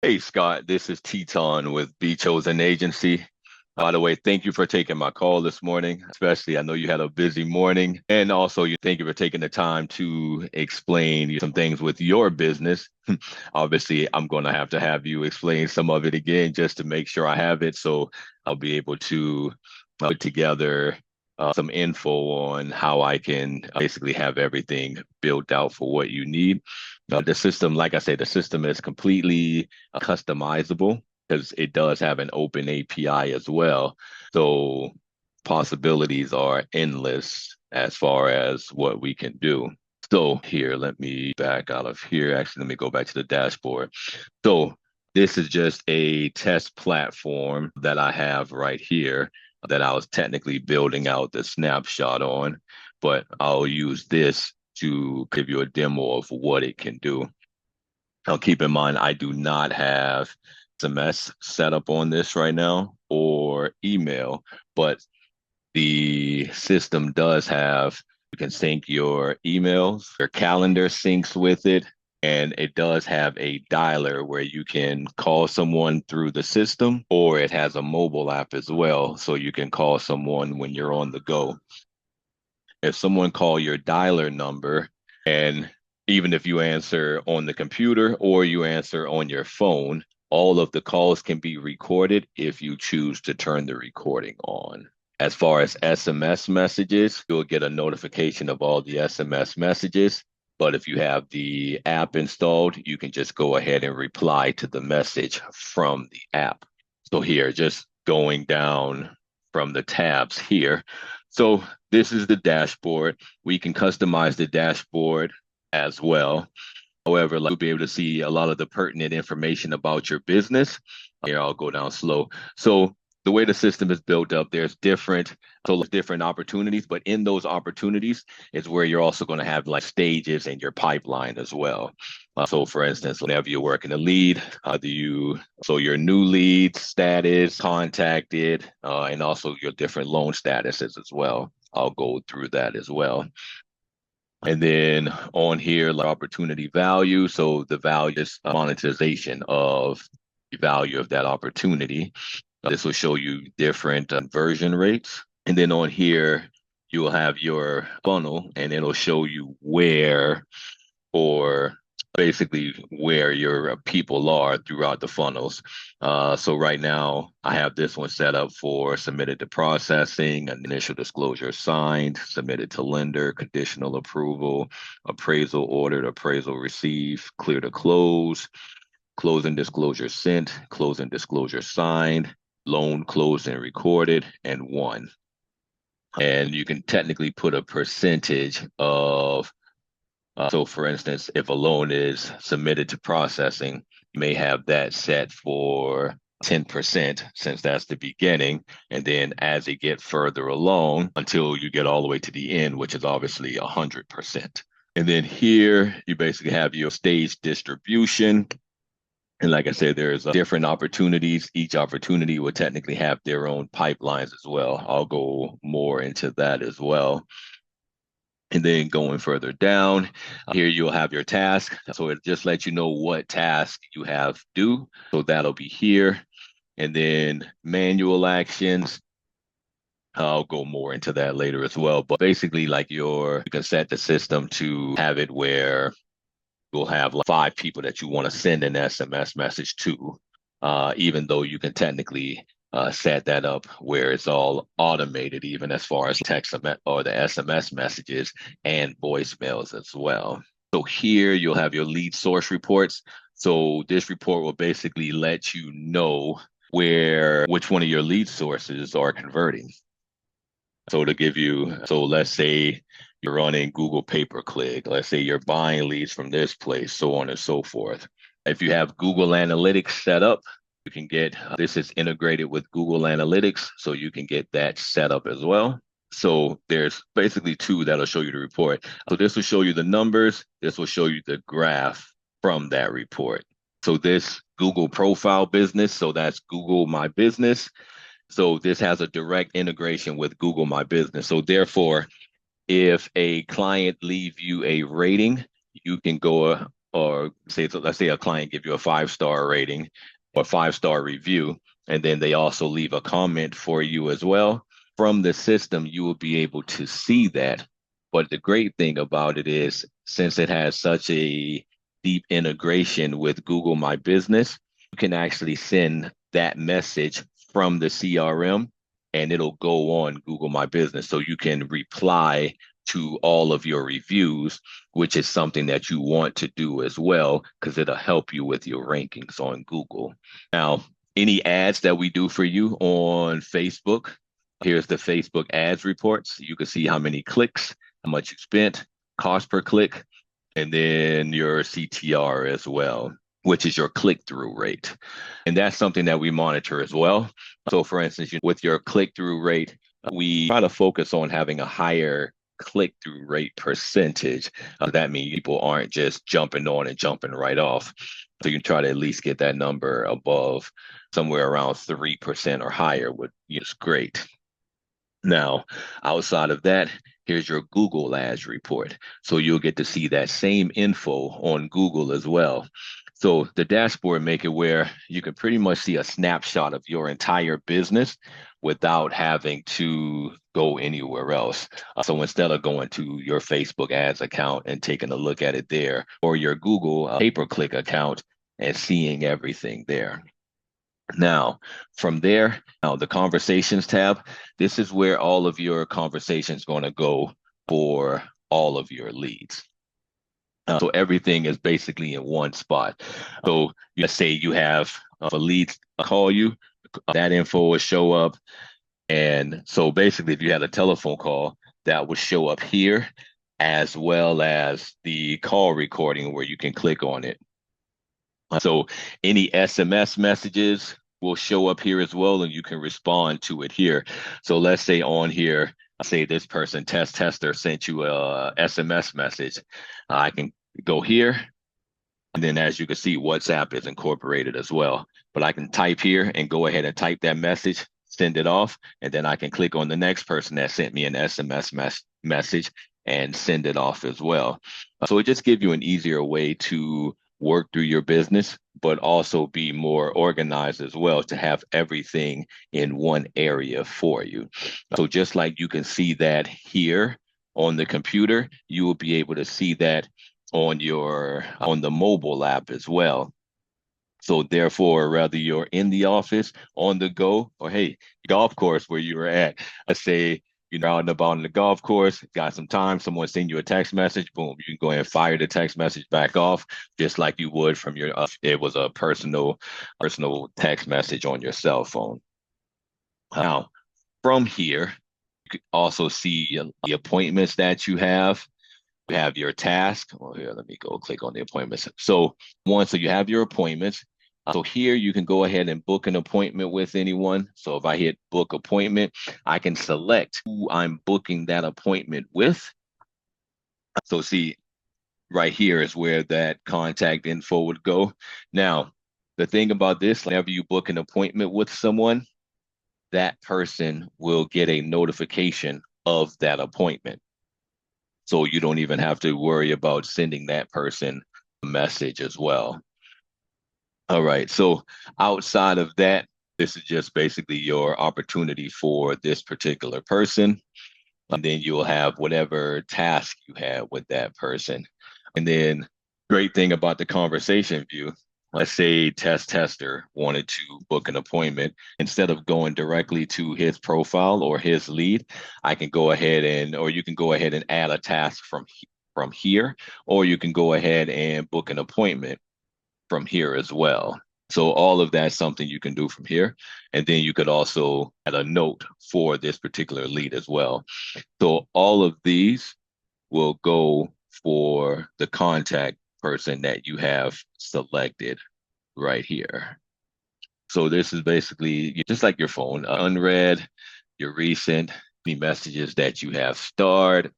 Hey Scott, this is Teton with Be Chosen Agency. By the way, thank you for taking my call this morning, especially I know you had a busy morning. And also you thank you for taking the time to explain some things with your business. Obviously, I'm going to have you explain some of it again just to make sure I have it. So I'll be able to put together some info on how I can basically have everything built out for what you need. The system, like I said, the system is completely customizable because it does have an open API as well. So possibilities are endless as far as what we can do. So here, let me back out of here. Actually, let me go back to the dashboard. So this is just a test platform that I have right here that I was technically building out the snapshot on, but I'll use this to give you a demo of what it can do. Now, keep in mind, I do not have SMS set up on this right now or email, but the system does have, you can sync your emails, your calendar syncs with it, and it does have a dialer where you can call someone through the system, or it has a mobile app as well, so you can call someone when you're on the go. If someone call your dialer number, and even if you answer on the computer or you answer on your phone, all of the calls can be recorded if you choose to turn the recording on. As far as SMS messages, you'll get a notification of all the SMS messages. But if you have the app installed, you can just go ahead and reply to the message from the app. So here, just going down from the tabs here. So this is the dashboard. We can customize the dashboard as well. However, like, you'll be able to see a lot of the pertinent information about your business. Here, I'll go down slow. So the way the system is built up, there's different opportunities, but in those opportunities is where you're also going to have like stages in your pipeline as well. So for instance, whenever you're working a lead, so your new lead status, contacted, and also your different loan statuses as well. I'll go through that as well. And then on here, like opportunity value. So the value is monetization of the value of that opportunity. This will show you different conversion rates. And then on here, you will have your funnel and it'll show you where or basically where your people are throughout the funnels. So right now, I have this one set up for submitted to processing, initial disclosure signed, submitted to lender, conditional approval, appraisal ordered, appraisal received, clear to close, closing disclosure sent, closing disclosure signed, loan closed and recorded, and won. And you can technically put a percentage of so for instance, if a loan is submitted to processing, you may have that set for 10% since that's the beginning. And then as it get further along until you get all the way to the end, which is obviously 100%. And then here you basically have your stage distribution. And like I said, there's different opportunities. Each opportunity will technically have their own pipelines as well. I'll go more into that as well. And then going further down, here you'll have your task. So it just lets you know what task you have due. So that'll be here. And then manual actions. I'll go more into that later as well. But basically, you can set the system to have it where you'll have like 5 people that you want to send an SMS message to, even though you can technically set that up where it's all automated, even as far as text or the SMS messages and voicemails as well. So here you'll have your lead source reports. So this report will basically let you know which one of your lead sources are converting. So let's say you're running Google pay-per-click. Let's say you're buying leads from this place, so on and so forth. If you have Google Analytics set up, you can get this is integrated with Google Analytics, so you can get that set up as well. So there's basically 2 that'll show you the report. So this will show you the numbers. This will show you the graph from that report. So this Google profile business, so that's Google My Business. So this has a direct integration with Google My Business. So therefore, if a client leave you a rating, you can go or let's say a client give you a 5-star rating or 5-star review, and then they also leave a comment for you as well. From the system, you will be able to see that. But the great thing about it is, since it has such a deep integration with Google My Business, you can actually send that message from the CRM and it'll go on Google My Business. So you can reply to all of your reviews, which is something that you want to do as well, because it'll help you with your rankings on Google. Now, any ads that we do for you on Facebook, here's the Facebook ads reports. You can see how many clicks, how much you spent, cost per click, and then your CTR as well, which is your click-through rate. And that's something that we monitor as well. So for instance, with your click-through rate, we try to focus on having a higher click-through rate percentage. That means people aren't just jumping on and jumping right off. So you can try to at least get that number above somewhere around 3% or higher, which is great. Now, outside of that, here's your Google Ads report. So you'll get to see that same info on Google as well. So the dashboard make it where you can pretty much see a snapshot of your entire business without having to go anywhere else. So instead of going to your Facebook ads account and taking a look at it there, or your Google pay-per-click account and seeing everything there. Now, from there, now the conversations tab, this is where all of your conversations going to go for all of your leads. So everything is basically in one spot. So let's say you have a lead call you, that info will show up. And so basically, if you had a telephone call, that would show up here, as well as the call recording where you can click on it. So any SMS messages will show up here as well, and you can respond to it here. So let's say on here, say this person, tester, sent you a SMS message. I can go here, and then as you can see, WhatsApp is incorporated as well. But I can type here and go ahead and type that message, send it off, and then I can click on the next person that sent me an SMS message and send it off as well. So it just gives you an easier way to work through your business, but also be more organized as well, to have everything in one area for you. So just like you can see that here on the computer, you will be able to see that on the mobile app as well. So therefore, whether you're in the office, on the go, or hey, golf course where you were at, let's say you're out and about on the golf course, got some time, someone send you a text message, boom, you can go ahead and fire the text message back off, just like you would from your, it was a personal text message on your cell phone. Now, from here, you can also see the appointments that you have. You have your task. Well, here, let me go click on the appointments. So you have your appointments. So here you can go ahead and book an appointment with anyone. So if I hit book appointment, I can select who I'm booking that appointment with. So see, right here is where that contact info would go. Now, the thing about this, whenever you book an appointment with someone, that person will get a notification of that appointment. So you don't even have to worry about sending that person a message as well. All right, so outside of that, this is just basically your opportunity for this particular person. And then you'll have whatever task you have with that person. And then great thing about the conversation view, let's say tester wanted to book an appointment. Instead of going directly to his profile or his lead, I can go ahead or you can go ahead and add a task from here, or you can go ahead and book an appointment from here as well. So all of that's something you can do from here. And then you could also add a note for this particular lead as well. So all of these will go for the contact person that you have selected right here. So this is basically just like your phone, unread, your recent, the messages that you have starred.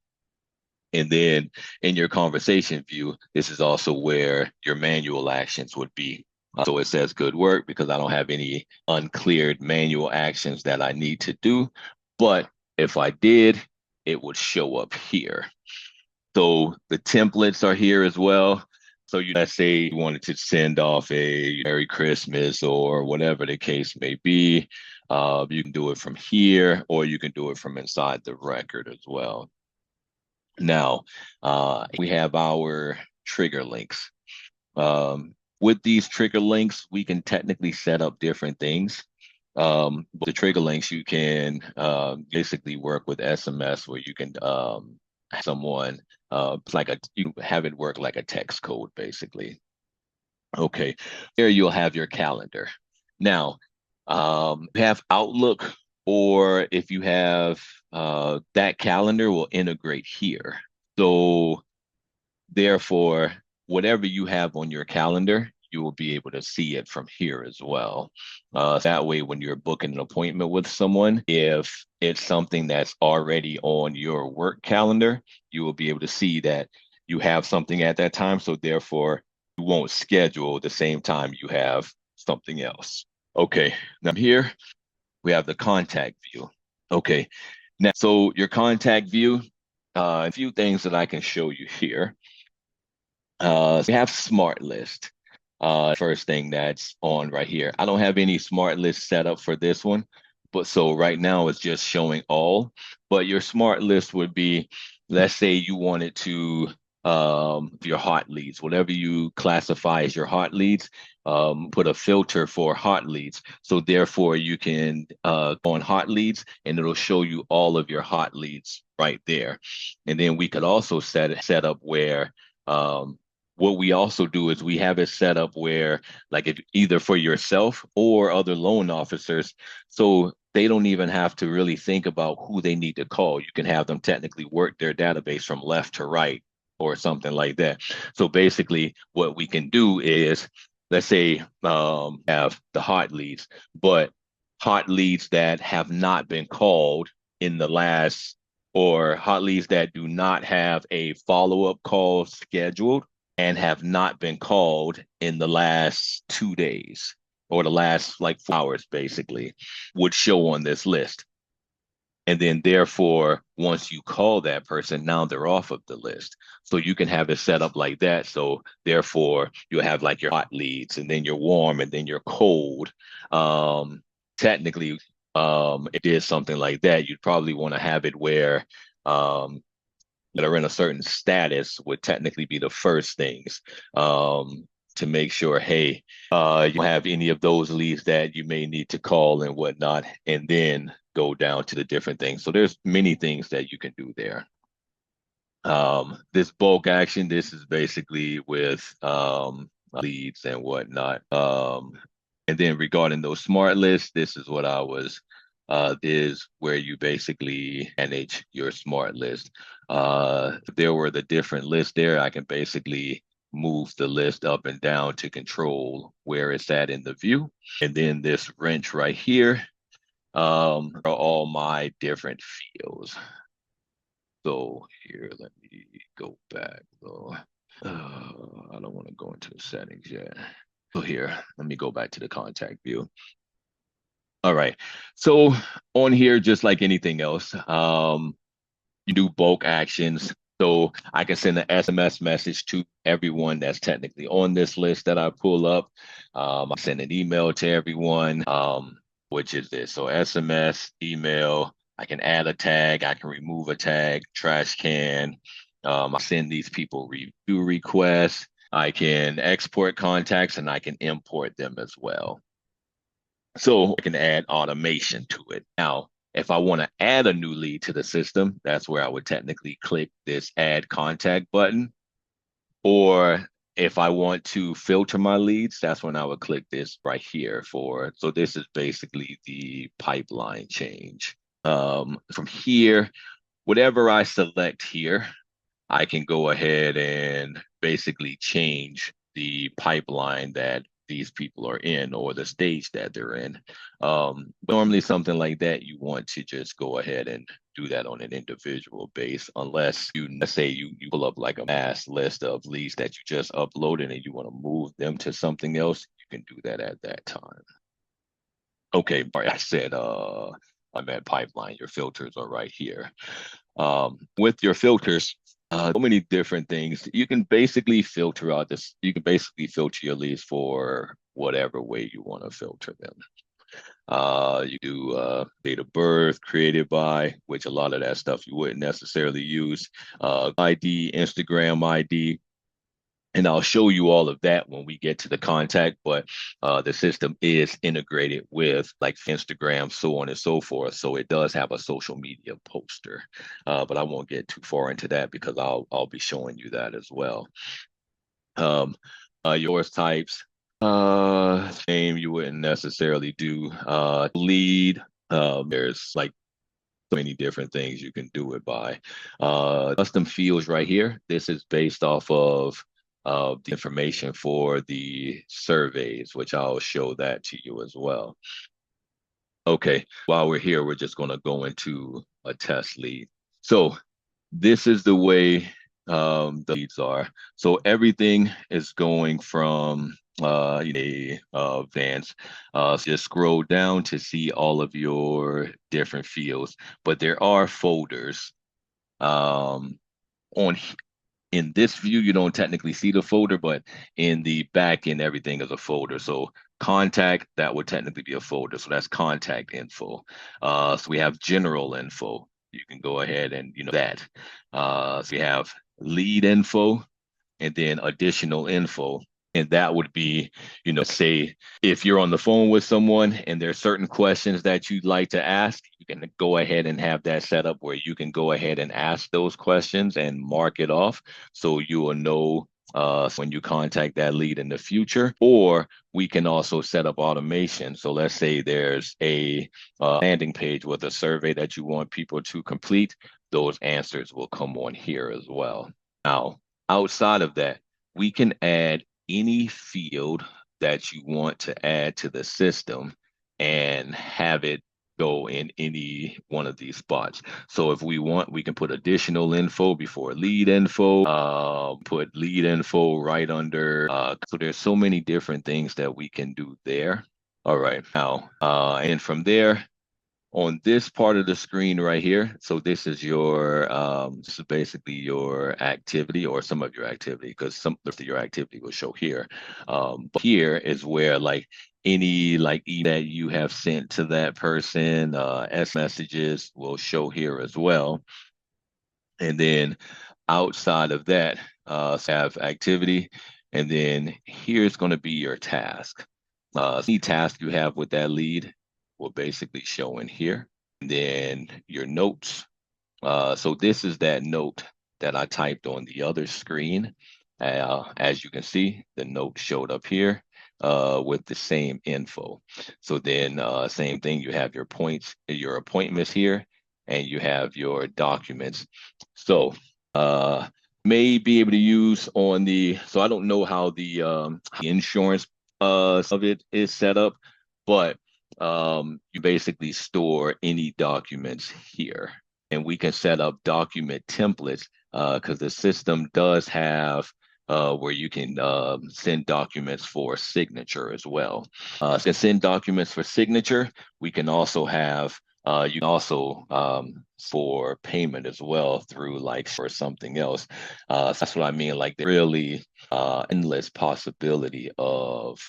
And then in your conversation view, this is also where your manual actions would be. So it says good work because I don't have any uncleared manual actions that I need to do. But if I did, it would show up here. So the templates are here as well. So let's say you wanted to send off a Merry Christmas or whatever the case may be. You can do it from here, or you can do it from inside the record as well. Now, we have our trigger links. With these trigger links, we can technically set up different things. But the trigger links, you can basically work with SMS where you can have someone you have it work like a text code, basically. Okay, here you'll have your calendar. Now, you have Outlook, or if you have that calendar will integrate here. So therefore, whatever you have on your calendar, you will be able to see it from here as well. That way, when you're booking an appointment with someone, if it's something that's already on your work calendar, you will be able to see that you have something at that time. So therefore, you won't schedule the same time you have something else. Okay, now here we have the contact view. Okay, now so your contact view, a few things that I can show you here. So we have smart list. First thing that's on right here. I don't have any smart list set up for this one, but so right now it's just showing all. But your smart list would be, let's say you wanted to your hot leads, whatever you classify as your hot leads, put a filter for hot leads. So therefore you can go on hot leads and it'll show you all of your hot leads right there. And then we could also set up where what we also do is we have it set up where, like, if either for yourself or other loan officers, so they don't even have to really think about who they need to call. You can have them technically work their database from left to right or something like that. So basically, what we can do is, let's say, have the hot leads, but hot leads that have not been called in the last, or hot leads that do not have a follow-up call scheduled and have not been called in the last 2 days or the last like 4 hours, basically, would show on this list. And then therefore, once you call that person, now they're off of the list. So you can have it set up like that. So therefore, you'll have like your hot leads and then your warm and then your cold. Technically, it is something like that. You'd probably want to have it where that are in a certain status would technically be the first things, to make sure, hey, you don't have any of those leads that you may need to call and whatnot, and then go down to the different things. So there's many things that you can do there. This bulk action, this is basically with leads and whatnot. And then regarding those smart lists, this is what I was is where you basically manage your smart list. There were the different lists there. I can basically move the list up and down to control where it's at in the view. And then this wrench right here are all my different fields. So here, let me go back though. I don't want to go into the settings yet. So here, let me go back to the contact view. All right. So on here, just like anything else, you do bulk actions. So I can send an SMS message to everyone that's technically on this list that I pull up. I send an email to everyone, which is this. So SMS, email, I can add a tag, I can remove a tag, trash can. I send these people review requests. I can export contacts and I can import them as well. So I can add automation to it. Now, if I want to add a new lead to the system, that's where I would technically click this add contact button. Or if I want to filter my leads, that's when I would click this right here for. So this is basically the pipeline change. From here, whatever I select here, I can go ahead and basically change the pipeline that these people are in or the stage that they're in. Normally something like that, you want to just go ahead and do that on an individual base, unless you, let's say you pull up like a mass list of leads that you just uploaded and you want to move them to something else, you can do that at that time. Okay, I said I'm at pipeline. Your filters are right here. With your filters, So many different things. You can basically filter out this. You can basically filter your leads for whatever way you want to filter them. You do date of birth, created by, which a lot of that stuff you wouldn't necessarily use. ID, Instagram ID. And I'll show you all of that when we get to the contact, but the system is integrated with like Instagram, so on and so forth. So it does have a social media poster, but I won't get too far into that because I'll be showing you that as well. Yours types, name you wouldn't necessarily do. Lead, there's like so many different things you can do it by. Custom fields right here. This is based off of the information for the surveys, which I'll show that to you as well. Okay, while we're here, we're just going to go into a test lead. So this is the way the leads are. So everything is going from Vance. So just scroll down to see all of your different fields, but there are folders. On in this view, you don't technically see the folder, but in the back end, everything is a folder. So contact, that would technically be a folder. So that's contact info. So we have general info. You can go ahead and that. So you have lead info and then additional info. And that would be, say if you're on the phone with someone and there's certain questions that you'd like to ask, you can go ahead and have that set up where you can go ahead and ask those questions and mark it off so you will know when you contact that lead in the future. Or we can also set up automation. So let's say there's a landing page with a survey that you want people to complete. Those answers will come on here as well. Now, outside of that, we can add any field that you want to add to the system and have it go in any one of these spots. So if we want, we can put additional info before lead info, put lead info right under. So there's so many different things that we can do there. All right, now, and from there, on this part of the screen right here, so this is your this is basically your activity or some of your activity, because some of your activity will show here. But here is where like any like email that you have sent to that person, S messages will show here as well. And then outside of that, have activity, and then here's going to be your task. Any task you have with that lead will basically show in here. And then your notes. So this is that note that I typed on the other screen. As you can see, the note showed up here with the same info. So then same thing, you have your points, your appointments here, and you have your documents. So may be able to use on the, so I don't know how the insurance of it is set up, but you basically store any documents here. And we can set up document templates because the system does have where you can send documents for signature as well. So you can send documents for signature. We can also have you can also for payment as well through like for something else. So that's what I mean. Like really endless possibility of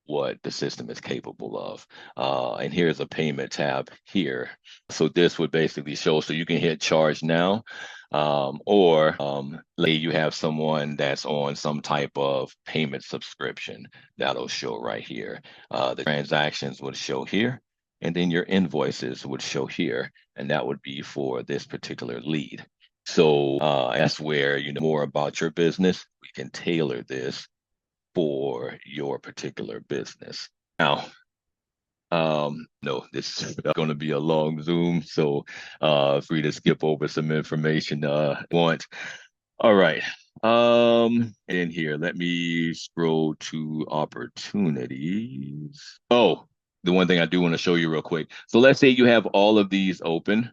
what the system is capable of. And here's a payment tab here. So this would basically show, so you can hit charge now, or like you have someone that's on some type of payment subscription, that'll show right here. The transactions would show here, and then your invoices would show here, and that would be for this particular lead. So that's where you know more about your business. We can tailor this for your particular business. Now, no, this is going to be a long Zoom, so free to skip over some information want. All right. In here, let me scroll to opportunities. Oh, the one thing I do want to show you real quick. So let's say you have all of these open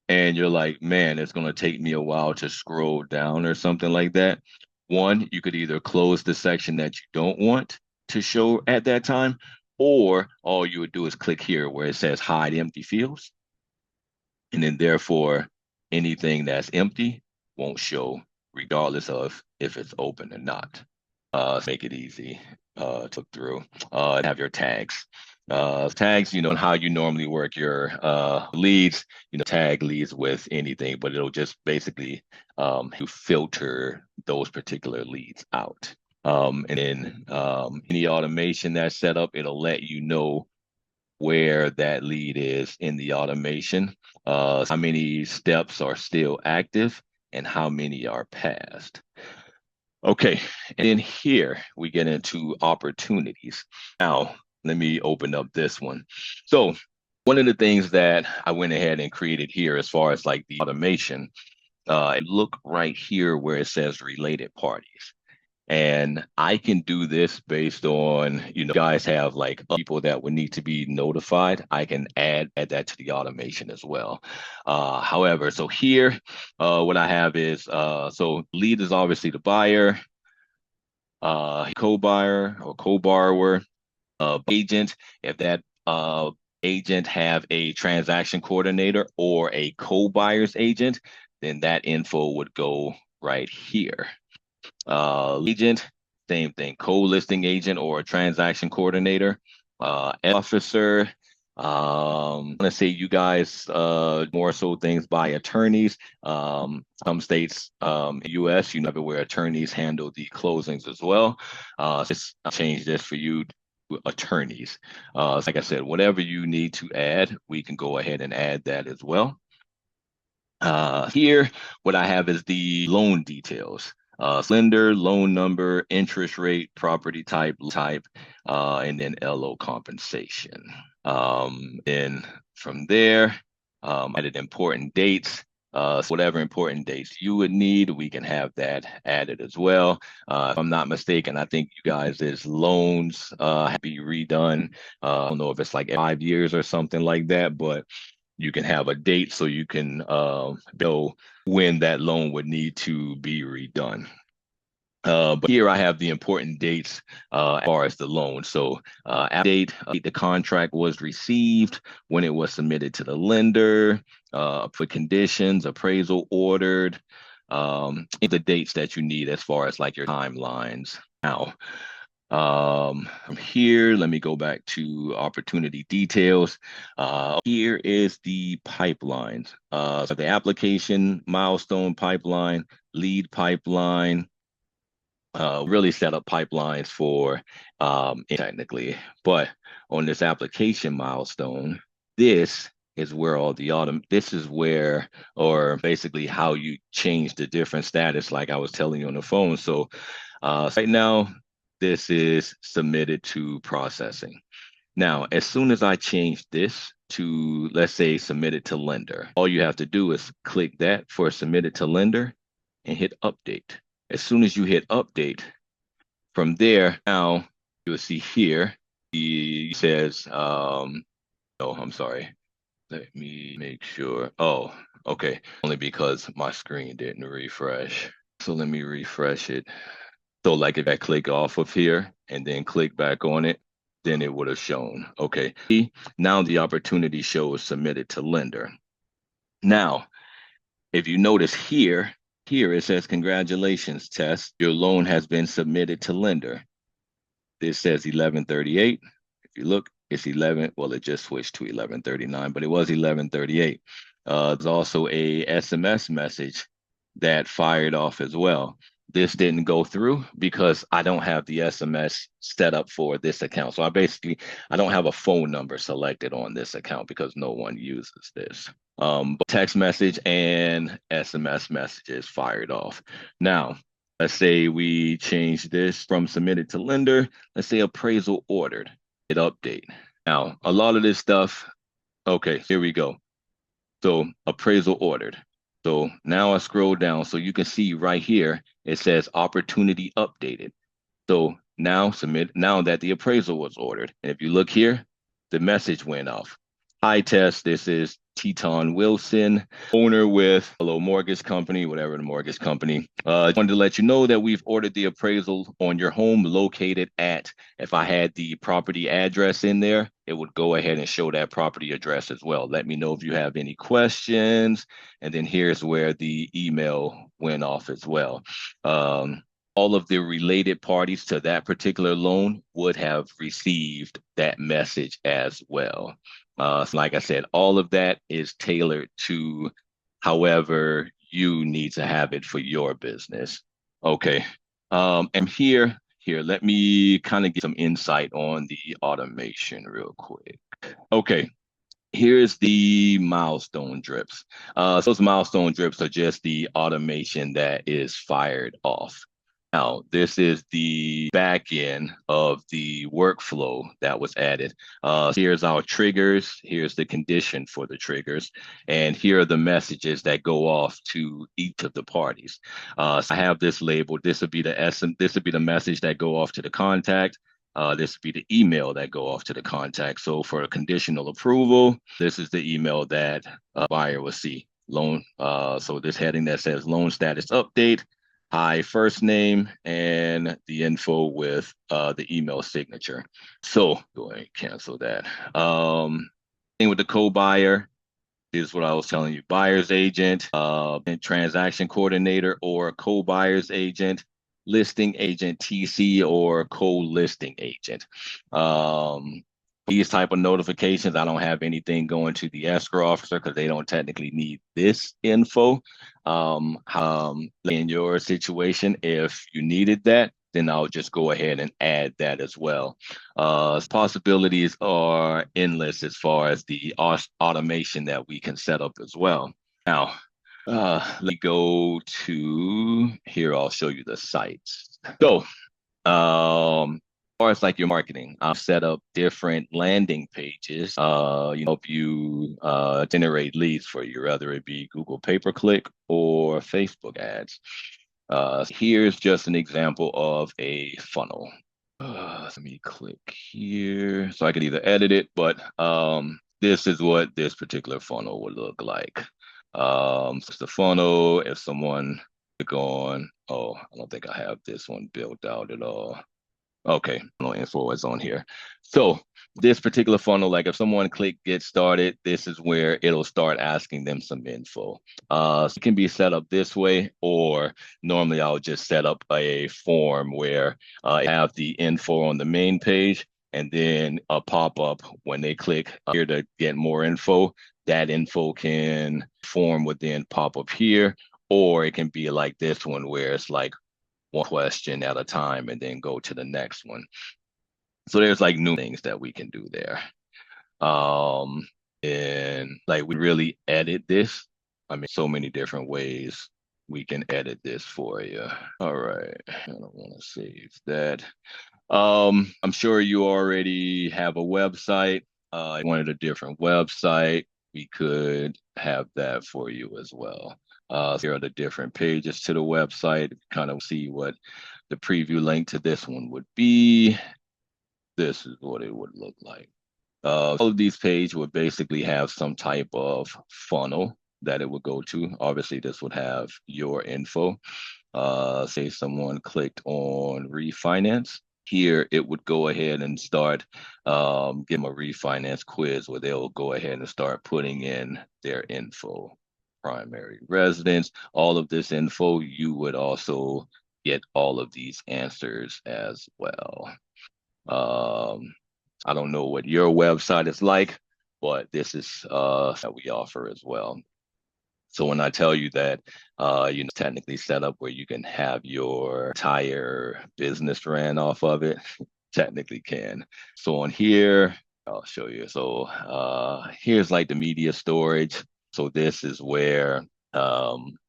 and you're like, man, it's going to take me a while to scroll down or something like that. One, you could either close the section that you don't want to show at that time, or all you would do is click here where it says hide empty fields. And then therefore, anything that's empty won't show regardless of if it's open or not. Let's make it easy to look through. Have your tags. Tags, how you normally work your leads, tag leads with anything, but it'll just basically you filter those particular leads out. And then any automation that's set up, it'll let you know where that lead is in the automation, how many steps are still active, and how many are passed. Okay, and then here we get into opportunities. Now, let me open up this one. So, one of the things that I went ahead and created here as far as like the automation, look right here where it says related parties. And I can do this based on, guys have like people that would need to be notified. I can add that to the automation as well. However, so here, what I have is, so lead is obviously the buyer, co-buyer or co-borrower, agent. If that agent have a transaction coordinator or a co-buyer's agent, then that info would go right here. Agent, same thing, co-listing agent or a transaction coordinator, officer. Let's say you guys more so things by attorneys. Some states, U.S., where attorneys handle the closings as well. Just change this for you, attorneys. Like I said, whatever you need to add, we can go ahead and add that as well. Here, what I have is the loan details. Lender, loan number, interest rate, property type, and then LO compensation. Then from there, added important dates. So whatever important dates you would need, we can have that added as well. If I'm not mistaken, I think you guys' loans have to be redone. I don't know if it's like 5 years or something like that, but you can have a date so you can know when that loan would need to be redone. But here I have the important dates as far as the loan. So date the contract was received, when it was submitted to the lender, for conditions, appraisal ordered, the dates that you need as far as like your timelines. Now, from here, let me go back to opportunity details. Here is the pipelines. So the application milestone pipeline, lead pipeline, really set up pipelines for technically, but on this application milestone, this is where all the this is where, or basically how you change the different status, like I was telling you on the phone. So right now, this is submitted to processing. Now, as soon as I change this to, let's say, submitted to lender, all you have to do is click that for submitted to lender and hit update. As soon as you hit update, from there, now you'll see here, it says, oh, I'm sorry. Let me make sure. Oh, okay. Only because my screen didn't refresh. So let me refresh it. So like if I click off of here and then click back on it, then it would have shown. Okay. Now the opportunity shows submitted to lender. Now, if you notice here it says, congratulations, Tess. Your loan has been submitted to lender. This says 1138. If you look, it's 11. Well, it just switched to 1139, but it was 1138. There's also a SMS message that fired off as well. This didn't go through because I don't have the SMS set up for this account. So I don't have a phone number selected on this account because no one uses this. But text message and SMS messages fired off. Now, let's say we change this from submitted to lender. Let's say appraisal ordered. Hit update. Now, a lot of this stuff, okay, here we go. So appraisal ordered. So now I scroll down so you can see right here, it says opportunity updated. So now that the appraisal was ordered. And if you look here, the message went off. Hi, Tess. This is Teton Wilson, owner with Hello Mortgage Company, whatever the mortgage company. I wanted to let you know that we've ordered the appraisal on your home located at, if I had the property address in there, it would go ahead and show that property address as well. Let me know if you have any questions. And then here's where the email went off as well. All of the related parties to that particular loan would have received that message as well. So like I said, all of that is tailored to however you need to have it for your business. Okay. And here, let me kind of get some insight on the automation real quick. Okay. Here's the milestone drips. So those milestone drips are just the automation that is fired off. Now, this is the back end of the workflow that was added. Here's our triggers. Here's the condition for the triggers. And here are the messages that go off to each of the parties. So I have this labeled. This would be the essence. This would be the message that go off to the contact. This would be the email that go off to the contact. So for a conditional approval, this is the email that a buyer will see. Loan. So this heading that says loan status update. Hi, first name and the info with the email signature. So go ahead and cancel that. Thing with the co-buyer is what I was telling you. Buyer's agent, and transaction coordinator or co-buyer's agent, listing agent TC or co-listing agent. These type of notifications, I don't have anything going to the escrow officer because they don't technically need this info. In your situation, if you needed that, then I'll just go ahead and add that as well. Possibilities are endless as far as the automation that we can set up as well. Now, let me go to here. I'll show you the sites. So, as far as like your marketing, I've set up different landing pages. Help you generate leads for you, whether it be Google pay-per-click or Facebook ads. Here's just an example of a funnel. Let me click here so I can either edit it, but this is what this particular funnel would look like. So it's the funnel. If someone click on, oh, I don't think I have this one built out at all. Okay, no info is on here. So this particular funnel, like if someone click get started, this is where it'll start asking them some info. So it can be set up this way, or normally I'll just set up a form where I have the info on the main page and then a pop-up when they click here to get more info. That info can form would then pop up here, or it can be like this one where it's like one question at a time and then go to the next one. So there's like new things that we can do there. And like we really edit this. I mean, so many different ways we can edit this for you. All right. I don't want to save that. I'm sure you already have a website. You wanted a different website. We could have that for you as well. Here are the different pages to the website. Kind of see what the preview link to this one would be. This is what it would look like. All of these pages would basically have some type of funnel that it would go to. Obviously, this would have your info. Say someone clicked on refinance. Here, it would go ahead and start give them a refinance quiz where they'll go ahead and start putting in their info. Primary residence, all of this info, you would also get all of these answers as well. I don't know what your website is like, but this is that we offer as well. So when I tell you that, technically set up where you can have your entire business ran off of it, technically can. So on here, I'll show you. So here's like the media storage. So this is where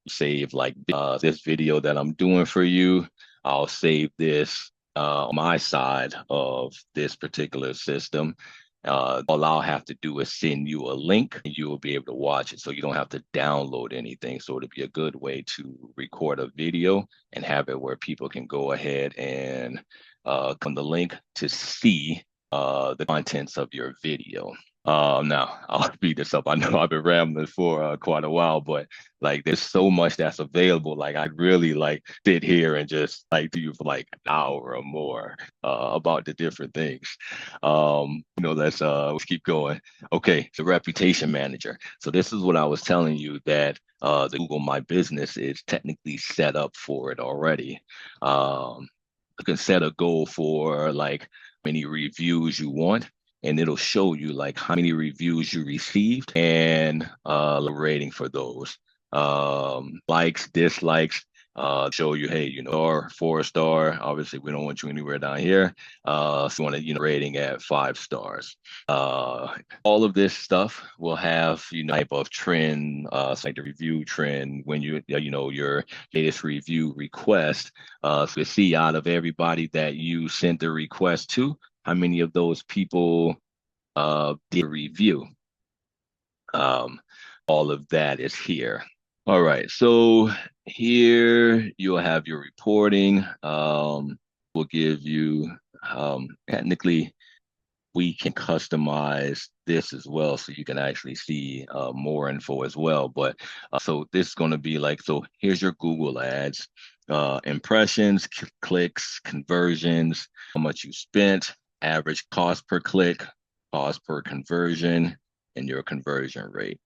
save like this video that I'm doing for you. I'll save this on my side of this particular system. All I'll have to do is send you a link and you will be able to watch it. So you don't have to download anything. So it'll be a good way to record a video and have it where people can go ahead and click the link to see the contents of your video. Now I'll speed this up. I know I've been rambling for quite a while, but like there's so much that's available. Like I really like sit here and just like do you for like an hour or more about the different things. Let's keep going. Okay, the reputation manager. So this is what I was telling you that the Google My Business is technically set up for it already. You can set a goal for like many reviews you want, and it'll show you like how many reviews you received and the rating for those. Likes, dislikes, show you, hey, or 4 star. Obviously, we don't want you anywhere down here. So you want to, rating at 5 stars. All of this stuff will have, type of trend, like the review trend when your latest review request. So to see out of everybody that you sent the request to, how many of those people did a review. Um, all of that is here. All right, so here you'll have your reporting. We'll give you technically we can customize this as well, so you can actually see more info as well. But so this is going to be like, so here's your Google ads, impressions, clicks, conversions, how much you spent, average cost per click, cost per conversion, and your conversion rate.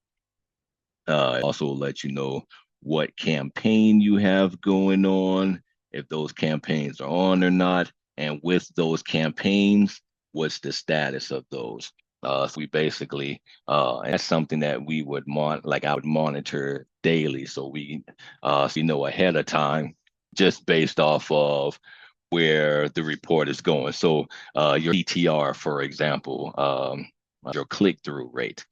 Also let you know what campaign you have going on, if those campaigns are on or not, and with those campaigns, what's the status of those. So we basically, and that's something that we would I would monitor daily, so we know ahead of time, just based off of where the report is going. So your CTR, for example, your click-through rate.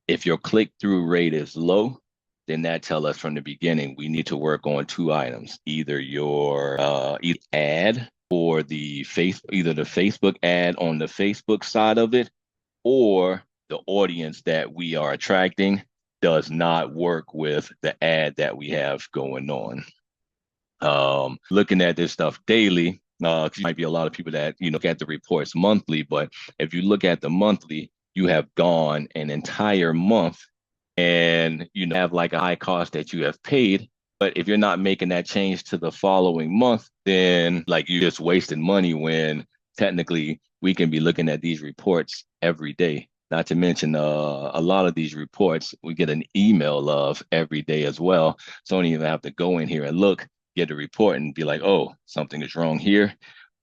If your click-through rate is low, then that tell us from the beginning we need to work on two items: either your ad or either the Facebook ad on the Facebook side of it, or the audience that we are attracting does not work with the ad that we have going on. Looking at this stuff daily, because might be a lot of people that look at the reports monthly, but if you look at the monthly, you have gone an entire month and have like a high cost that you have paid. But if you're not making that change to the following month, then like you just wasted money, when technically we can be looking at these reports every day. Not to mention a lot of these reports we get an email of every day as well. So don't even have to go in here and look, get a report and be like, oh, something is wrong here.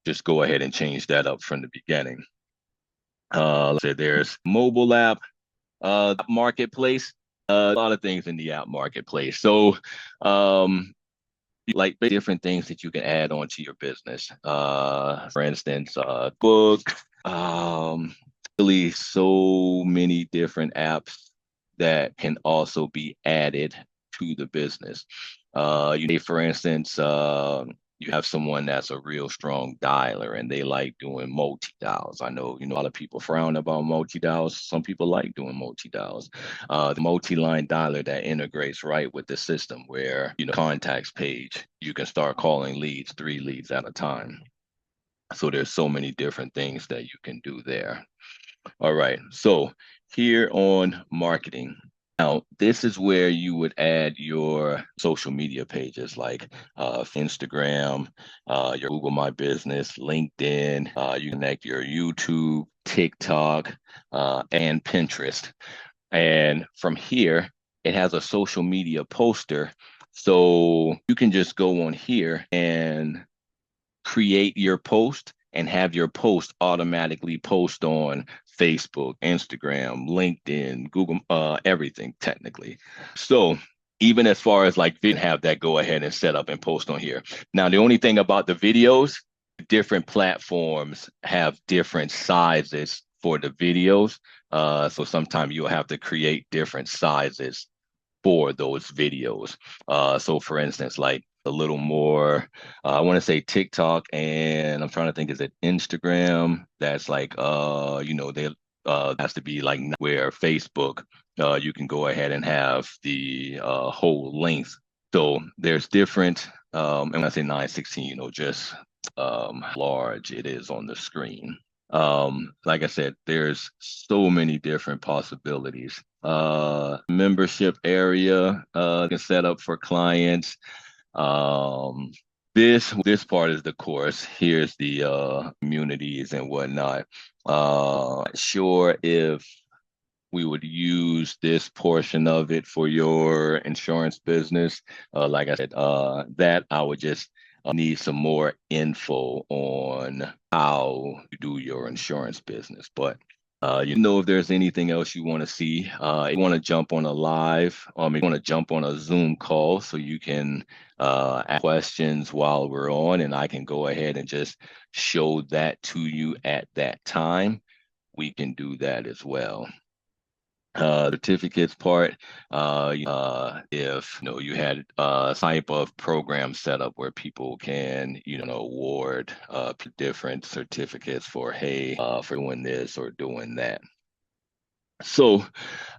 Just go ahead and change that up from the beginning. Let's say there's mobile app, marketplace, a lot of things in the app marketplace. So, like different things that you can add on to your business. For instance, book, really so many different apps that can also be added to the business. For instance, you have someone that's a real strong dialer and they like doing multi-dials. I know, a lot of people frown about multi-dials. Some people like doing multi-dials. The multi-line dialer that integrates right with the system where, contacts page, you can start calling leads, 3 leads at a time. So there's so many different things that you can do there. All right, so here on marketing, now, this is where you would add your social media pages like Instagram, your Google My Business, LinkedIn. You connect your YouTube, TikTok, and Pinterest. And from here, it has a social media poster. So you can just go on here and create your post and have your post automatically post on Facebook, Instagram, LinkedIn, Google, everything technically. So even as far as like didn't have that, go ahead and set up and post on here. Now, the only thing about the videos, different platforms have different sizes for the videos. So sometimes you'll have to create different sizes for those videos. So for instance, like a little more, I want to say TikTok, and I'm trying to think, is it Instagram? That's like, they has to be like where Facebook, you can go ahead and have the whole length. So there's different, and when I say 916, just large it is on the screen. Like I said, there's so many different possibilities. Membership area can set up for clients. Um, this part is the course. Here's the communities and whatnot. Sure if we would use this portion of it for your insurance business. Like I said, that I would just need some more info on how you do your insurance business. But you know, if there's anything else you want to see, you want to jump on a live, you want to jump on a Zoom call so you can ask questions while we're on, and I can go ahead and just show that to you at that time. We can do that as well. Certificates part, if you know you had type of program set up where people can award different certificates for, hey, for doing this or doing that. So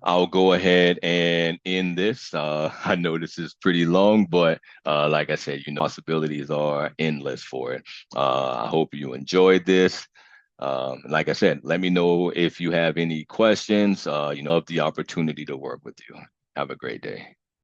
I'll go ahead and end this. I know this is pretty long, but like I said, possibilities are endless for it. I hope you enjoyed this. Like I said, let me know if you have any questions, of the opportunity to work with you. Have a great day.